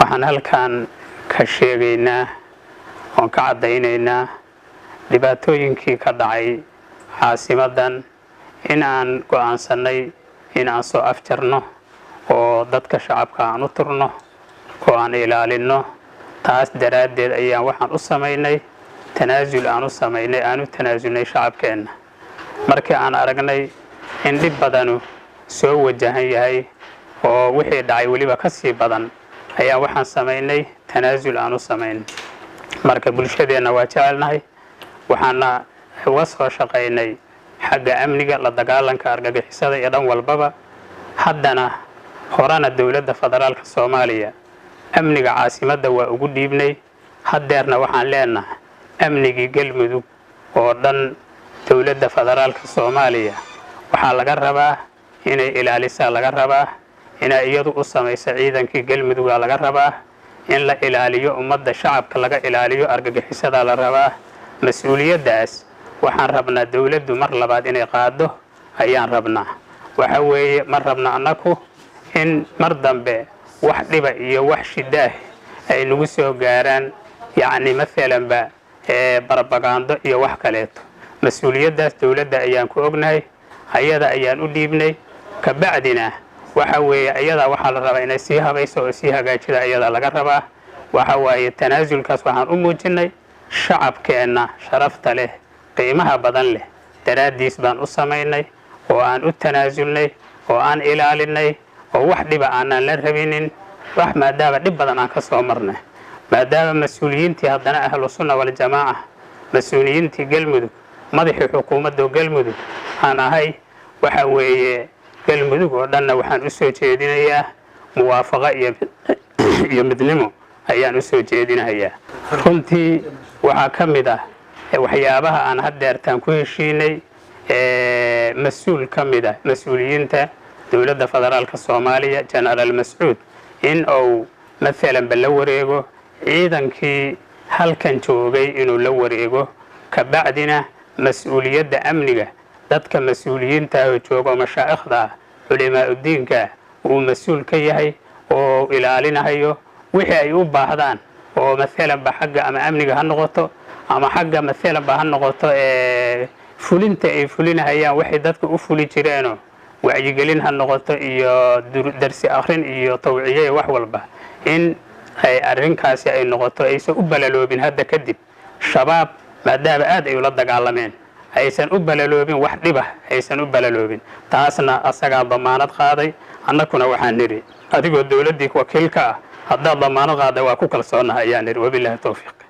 waxaan halkan ka sheegaynaa oon ka cadaynaynaa dhibaatooyinkii ka dhacay caasimadan in aan go'aansanay in aan soo afjarno oo dadka shacabka aan u turno oo aan ilaalino. taas daraaddeed ayaan waxaan u samaynay tanaasul aan u samaynay aan u tanaasulnay shacabkeenna markii aan aragnay in dhib badanu soo wajahan yahay oo wixii dhacay weliba ka sii badan ayaan waxaan samaynay tanaasul aan u samaynay. marka bulshadeenna waa jecelnahay waxaana uga soo shaqaynay xagga amniga la dagaalanka argagixisada iyo dhan walbaba. haddana horena dowladda federaalka Soomaaliya amniga caasimadda waa ugu dhiibnay. haddeerna waxaan leenahay amnigii galmudug oo dhan dowladda federaalka Soomaaliya waxaa laga rabaa inay ilaalisaa laga rabaa inay iyadu u samayso ciidankii galmudug laga rabaa in la ilaaliyo ummadda shacabka laga ilaaliyo argagixisada la rabaa. mas'uuliyadaas waxaan rabnaa dowladdu mar labaad inay qaado ayaan rabnaa. waxa weeye mar rabnaa annagu in mar dambe wax dhiba iyo wax shidaah ay nagu soo gaaraan yacni maalanba barbagaando iyo wax kaleeto. mas'uuliyadaas dowladda ayaan ku ognahay ayada ayaan u dhiibnay. ka bacdina waxa weeye ayada waxaa la rabaa inay sii habayso oo sii hagaajida ayada laga rabaa. waxa waaye tanaasulkaas waxaan u muujinay shacabkeenna sharafta leh qiimaha badan leh daraadiis baan u samaynay oo aan u tanaasulnay oo aan ilaalinay oo wax dhiba aanan la rabinin wax maadaama dhib badan aan ka soo marnay maadaama mas'uuliyiintii haddana ahlu sunna wal jamaaca mas'uuliyiintii galmudug madaxii xukuumadda galmudug aan ahay. waxa weeye galmudug oo dhanna waxaan u soo jeedinayaa muwaafaqo iyo midnimo ayaan u soo jeedinayaa. runtii waxaa ka mid ah waxyaabaha aan haddeertaan ku heshiinay mas'uul ka mid ah mas'uuliyiinta dowladda federaalka Soomaaliya Generaal Mas'uud in uu maalanba la wareego ciidankii halkan joogay inuu la wareego. ka bacdina mas'uuliyadda amniga dadka mas'uuliyiinta oo jooga mashaayikhda culimaa diinka uu mas'uul ka yahay oo ilaalinayo wixii ay u baahdaan oo maalanba xagga ama amniga ha noqoto ama xagga maalanba ha noqoto fulinta ay fulinayaan waxay dadka u fuli jireen wacyigelin ha noqoto iyo darsi akhrin iyo tawciye wax walba in ay arrinkaasi ay noqoto aysan u balaloobin. hadda kadib shabaab maadaama aad ay ula dagaalameen aysan u balaloobin wax dhiba aysan u balaloobin. taasna asagaa damaanad qaaday. annaguna waxaan nidhi adigoo dowladdii wakiilka ah haddaad damaanad qaaday waa ku kalsoonahay ayaan nidhi. wabilaahi tawfiiq.